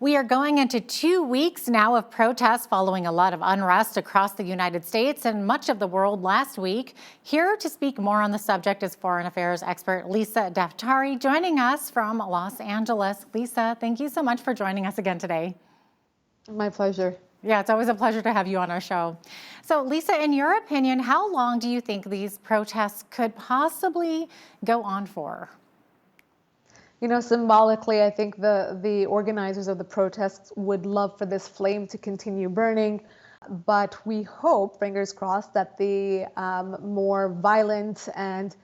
We are going into 2 weeks now of protests following a lot of unrest across the United States and much of the world last week. Here to speak more on the subject is foreign affairs expert Lisa Daftari, joining us from Los Angeles. Lisa, thank you so much for joining us again today. My pleasure. Yeah, it's always a pleasure to have you on our show. So Lisa, in your opinion, how long do you think these protests could possibly go on for? You know, symbolically, I think the organizers of the protests would love for this flame to continue burning, but we hope, fingers crossed, that the more violent and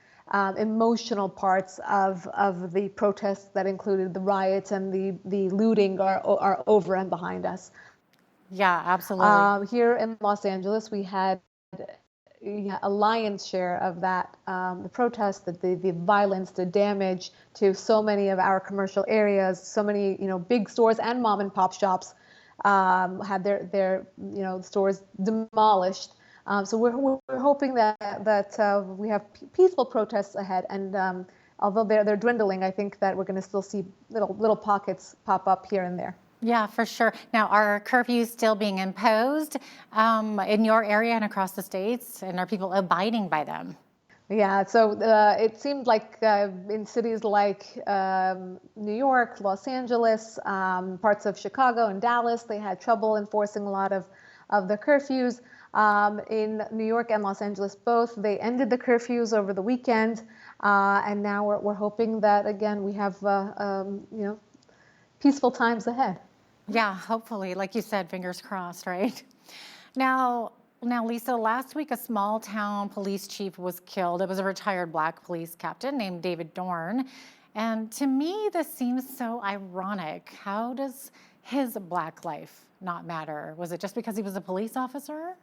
emotional parts of the protests that included the riots and the looting are over and behind us. Yeah, absolutely. Here in Los Angeles, we had a lion's share of that, the protests, the violence, the damage to so many of our commercial areas. So many, big stores and mom and pop shops had their stores demolished. So we're hoping that we have peaceful protests ahead. And although they're dwindling, I think that we're going to still see little pockets pop up here and there. Yeah, for sure. Now, are curfews still being imposed in your area and across the states, and are people abiding by them? Yeah, so it seemed like in cities like New York, Los Angeles, parts of Chicago and Dallas, they had trouble enforcing a lot of the curfews. In New York and Los Angeles both, they ended the curfews over the weekend, and now we're hoping that, again, we have peaceful times ahead. Yeah, hopefully, like you said, fingers crossed, right? Now, Lisa, last week a small town police chief was killed. It was a retired Black police captain named David Dorn. And to me, this seems so ironic. How does his Black life not matter? Was it just because he was a police officer?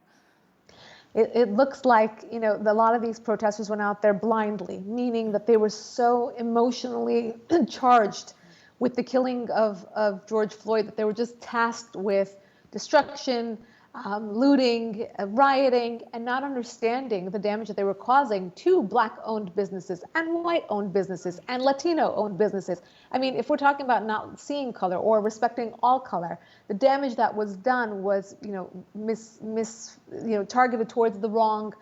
It looks like, a lot of these protesters went out there blindly, meaning that they were so emotionally charged with the killing of George Floyd, that they were just tasked with destruction, looting, rioting, and not understanding the damage that they were causing to Black-owned businesses and white-owned businesses and Latino-owned businesses. I mean, if we're talking about not seeing color or respecting all color, the damage that was done was, targeted towards the wrong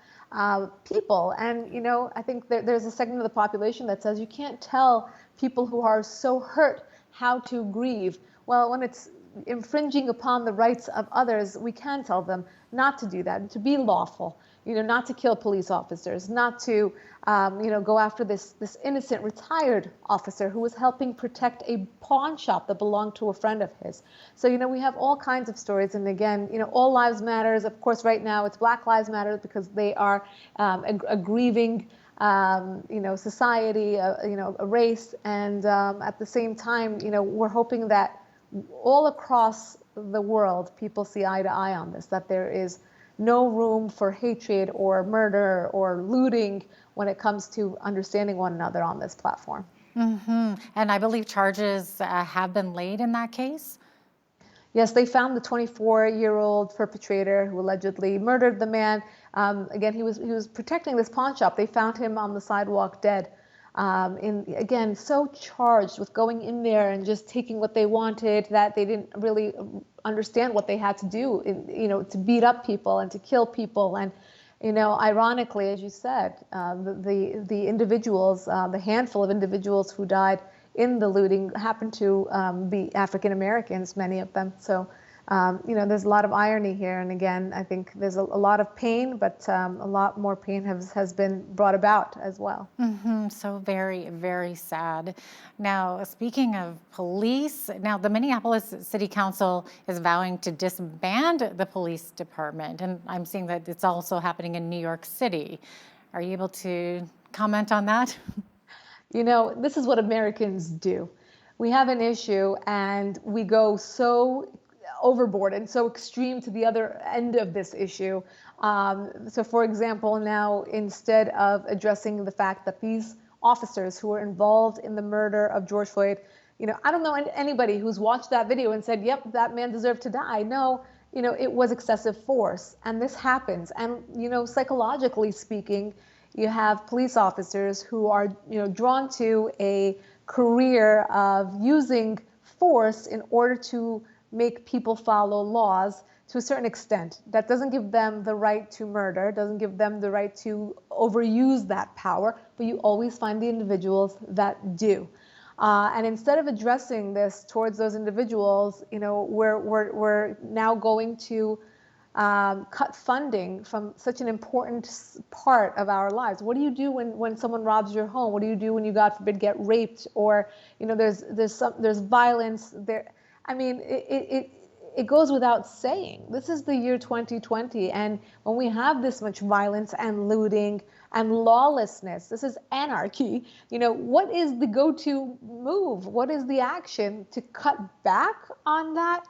people. And, I think there's a segment of the population that says you can't tell people who are so hurt how to grieve. Well, when it's infringing upon the rights of others, we can tell them not to do that, to be lawful, not to kill police officers, not to, go after this innocent retired officer who was helping protect a pawn shop that belonged to a friend of his. So, we have all kinds of stories. And again, all lives matters. Of course, right now it's Black Lives Matter because they are a grieving society, a race. And at the same time, we're hoping that all across the world, people see eye to eye on this, that there is no room for hatred or murder or looting when it comes to understanding one another on this platform. Mm-hmm. And I believe charges have been laid in that case? Yes, they found the 24-year-old perpetrator who allegedly murdered the man. Again, he was protecting this pawn shop. They found him on the sidewalk dead. Again, so charged with going in there and just taking what they wanted that they didn't really understand what they had to do, to beat up people and to kill people. And, ironically, as you said, the individuals, the handful of individuals who died in the looting happened to be African Americans, many of them. So, there's a lot of irony here. And again, I think there's a lot of pain, but a lot more pain has been brought about as well. Mm-hmm. So very, very sad. Now, speaking of police, now the Minneapolis City Council is vowing to disband the police department. And I'm seeing that it's also happening in New York City. Are you able to comment on that? This is what Americans do. We have an issue and we go so overboard and so extreme to the other end of this issue. So for example, now instead of addressing the fact that these officers who were involved in the murder of George Floyd, I don't know anybody who's watched that video and said, yep, that man deserved to die. No, it was excessive force, and this happens. And, psychologically speaking, you have police officers who are, drawn to a career of using force in order to make people follow laws to a certain extent. That doesn't give them the right to murder, doesn't give them the right to overuse that power, but you always find the individuals that do. And instead of addressing this towards those individuals, we're now going to cut funding from such an important part of our lives. What do you do when someone robs your home? What do you do when you, God forbid, get raped, or there's violence there? I mean, it goes without saying. This is the year 2020, and when we have this much violence and looting and lawlessness, this is anarchy. What is the go-to move? What is the action to cut back on that?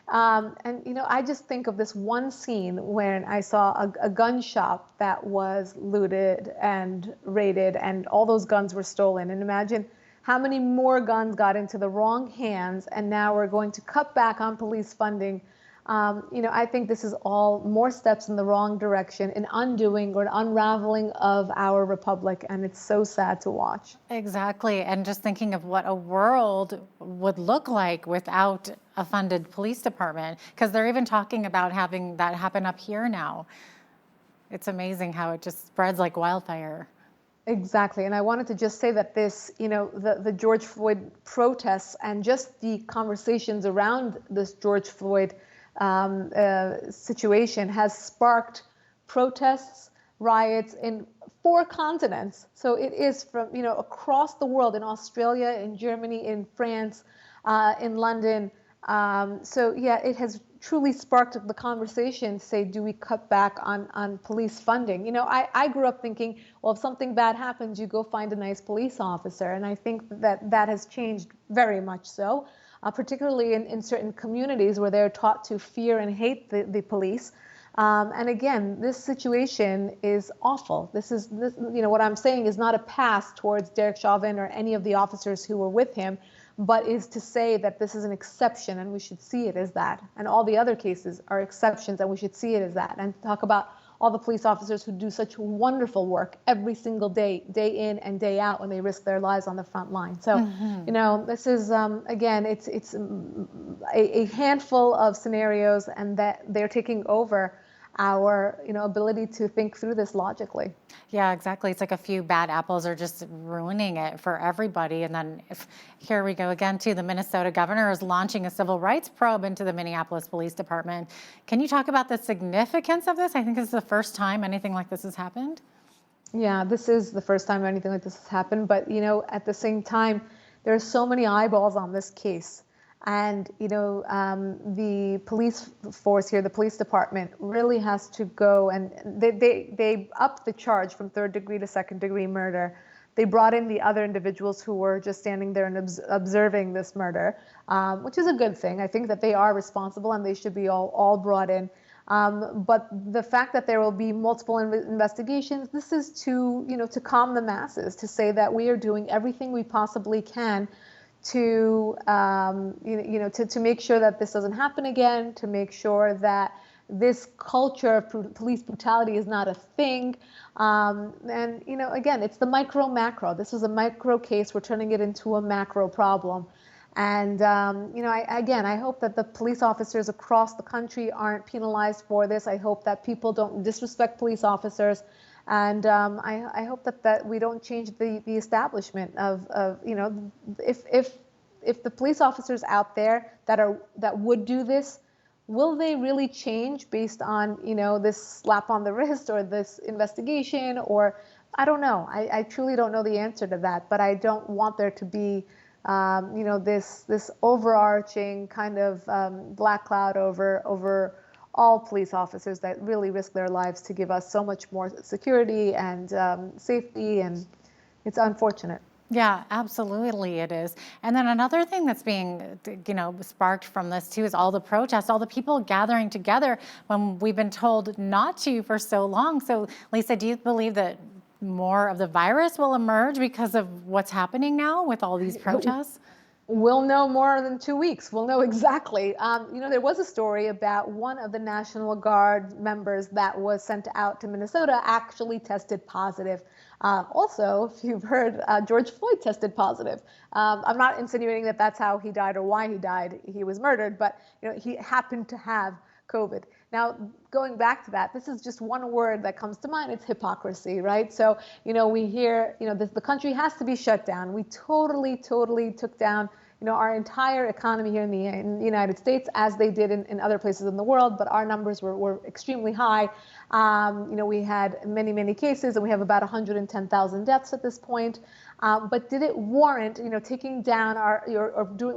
I just think of this one scene when I saw a gun shop that was looted and raided, and all those guns were stolen. And imagine how many more guns got into the wrong hands, and now we're going to cut back on police funding. I think this is all more steps in the wrong direction, an undoing or an unraveling of our republic, and it's so sad to watch. Exactly, and just thinking of what a world would look like without a funded police department, because they're even talking about having that happen up here now. It's amazing how it just spreads like wildfire. Exactly, and I wanted to just say that this, the George Floyd protests and just the conversations around this George Floyd situation has sparked protests, riots in 4 continents. So it is from, across the world, in Australia, in Germany, in France, in London. So yeah, it has truly sparked the conversation to say, do we cut back on police funding? I grew up thinking, well, if something bad happens, you go find a nice police officer. And I think that has changed very much so, particularly in certain communities where they're taught to fear and hate the police. And again, this situation is awful. This, what I'm saying is not a pass towards Derek Chauvin or any of the officers who were with him, but is to say that this is an exception and we should see it as that. And all the other cases are exceptions and we should see it as that. And talk about all the police officers who do such wonderful work every single day, day in and day out, when they risk their lives on the front line. So, this is, again, it's a handful of scenarios, and that they're taking over our ability to think through this logically. Yeah, exactly. It's like a few bad apples are just ruining it for everybody. And then here we go again to the Minnesota governor is launching a civil rights probe into the Minneapolis Police Department. Can you talk about the significance of this? I think this is the first time anything like this has happened. Yeah, this is the first time anything like this has happened. But, at the same time, there are so many eyeballs on this case. And, the police force here, the police department, really has to go, and they upped the charge from 3rd degree to 2nd degree murder. They brought in the other individuals who were just standing there and observing this murder, which is a good thing. I think that they are responsible and they should be all brought in. But the fact that there will be multiple investigations, this is to calm the masses, to say that we are doing everything we possibly can to make sure that this doesn't happen again, to make sure that this culture of police brutality is not a thing. And again, it's the micro macro. This is a micro case. We're turning it into a macro problem. And I hope that the police officers across the country aren't penalized for this. I hope that people don't disrespect police officers. And I hope that we don't change the establishment of if the police officers out there that would do this, will they really change based on this slap on the wrist or this investigation? Or I don't know. I truly don't know the answer to that. But I don't want there to be this overarching kind of black cloud over all police officers that really risk their lives to give us so much more security and safety, and it's unfortunate. Yeah, absolutely it is. And then another thing that's being, sparked from this too is all the protests, all the people gathering together when we've been told not to for so long. So Lisa, do you believe that more of the virus will emerge because of what's happening now with all these protests? We'll know more than 2 weeks. We'll know exactly. There was a story about one of the National Guard members that was sent out to Minnesota actually tested positive. Also, if you've heard, George Floyd tested positive. I'm not insinuating that that's how he died or why he died. He was murdered, but he happened to have COVID. Now, going back to that, this is just one word that comes to mind. It's hypocrisy, right? So, we hear, the country has to be shut down. We totally took down, our entire economy here in the United States, as they did in other places in the world, but our numbers were extremely high. We had many cases, and we have about 110,000 deaths at this point. But did it warrant, taking down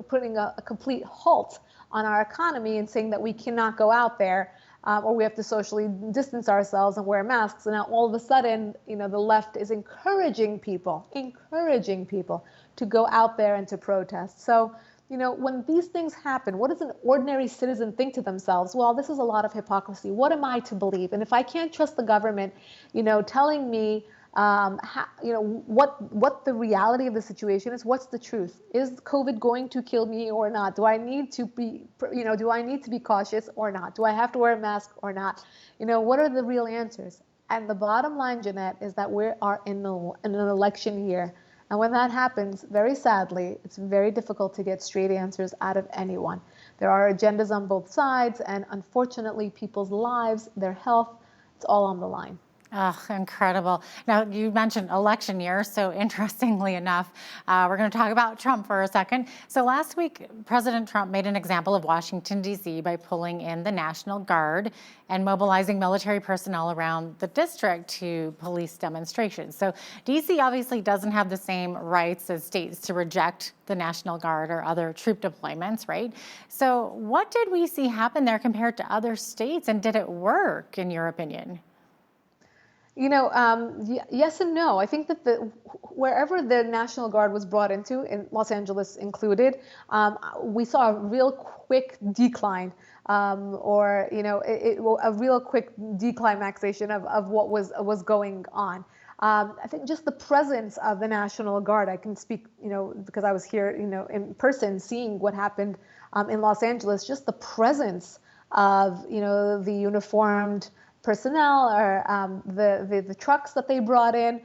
putting a complete halt on our economy and saying that we cannot go out there, or we have to socially distance ourselves and wear masks? And now all of a sudden, the left is encouraging people to go out there and to protest. So, when these things happen, what does an ordinary citizen think to themselves? Well, this is a lot of hypocrisy. What am I to believe? And if I can't trust the government, telling me what the reality of the situation is, what's the truth? Is COVID going to kill me or not? Do I need to be, cautious or not? Do I have to wear a mask or not? What are the real answers? And the bottom line, Jeanette, is that we are in an election year. And when that happens, very sadly, it's very difficult to get straight answers out of anyone. There are agendas on both sides, and unfortunately, people's lives, their health, it's all on the line. Oh, incredible. Now, you mentioned election year, so interestingly enough, we're going to talk about Trump for a second. So last week, President Trump made an example of Washington, D.C. by pulling in the National Guard and mobilizing military personnel around the district to police demonstrations. So D.C. obviously doesn't have the same rights as states to reject the National Guard or other troop deployments, right? So what did we see happen there compared to other states, and did it work, in your opinion? Yes and no. I think that wherever the National Guard was brought into, in Los Angeles included, we saw a real quick decline, a real quick declimaxation of what was going on. I think just the presence of the National Guard, I can speak, because I was here, in person, seeing what happened in Los Angeles. Just the presence of, the uniformed personnel or the trucks that they brought in,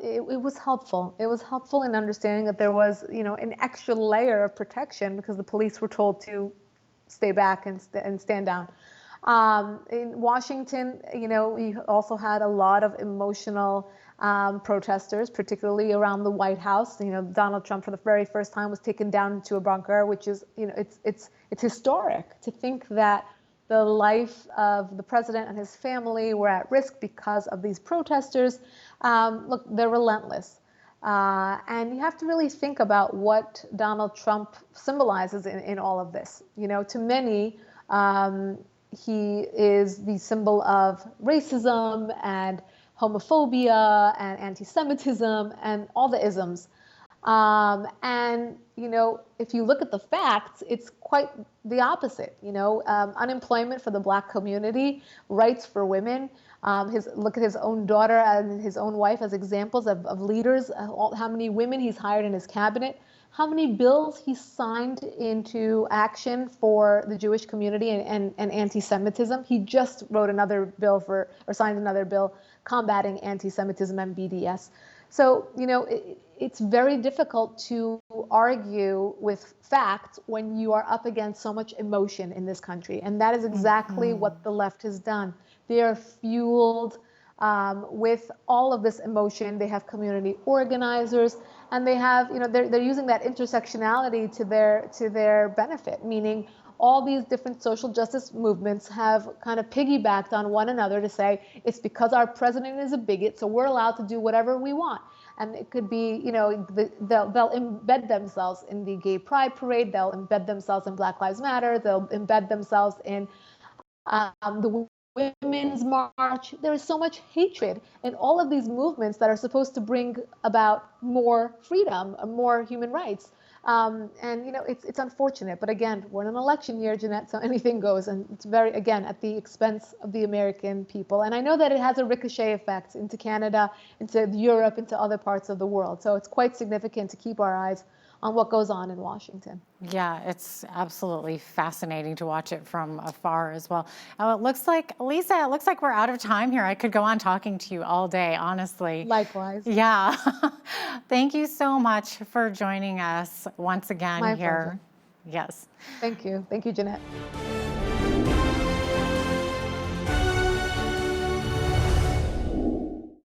it was helpful. It was helpful in understanding that there was, an extra layer of protection because the police were told to stay back and stand down. In Washington, we also had a lot of emotional protesters, particularly around the White House. Donald Trump, for the very first time, was taken down into a bunker, which is, it's historic to think that the life of the president and his family were at risk because of these protesters. Look, they're relentless. And you have to really think about what Donald Trump symbolizes in all of this. To many, he is the symbol of racism and homophobia and anti-Semitism and all the isms. If you look at the facts, it's quite the opposite. Unemployment for the Black community, rights for women. Look at his own daughter and his own wife as examples of leaders. How many women he's hired in his cabinet. How many bills he signed into action for the Jewish community and anti-Semitism. He just wrote another bill signed another bill combating anti-Semitism and BDS. So, it's very difficult to argue with facts when you are up against so much emotion in this country. And that is exactly what the left has done. They are fueled with all of this emotion. They have community organizers, and they have, they're using that intersectionality to their benefit, meaning all these different social justice movements have kind of piggybacked on one another to say, it's because our president is a bigot, so we're allowed to do whatever we want. And it could be, they'll embed themselves in the gay pride parade, they'll embed themselves in Black Lives Matter, they'll embed themselves in the Women's March. There is so much hatred in all of these movements that are supposed to bring about more freedom, more human rights. It's unfortunate, but again, we're in an election year, Jeanette, so anything goes, and it's very, again, at the expense of the American people. And I know that it has a ricochet effect into Canada, into Europe, into other parts of the world. So it's quite significant to keep our eyes on what goes on in Washington. Yeah, it's absolutely fascinating to watch it from afar as well. Oh, it looks like, Lisa, it looks like we're out of time here. I could go on talking to you all day, honestly. Likewise. Yeah. Thank you so much for joining us once again My here. pleasure. Yes. Thank you. Thank you, Jeanette.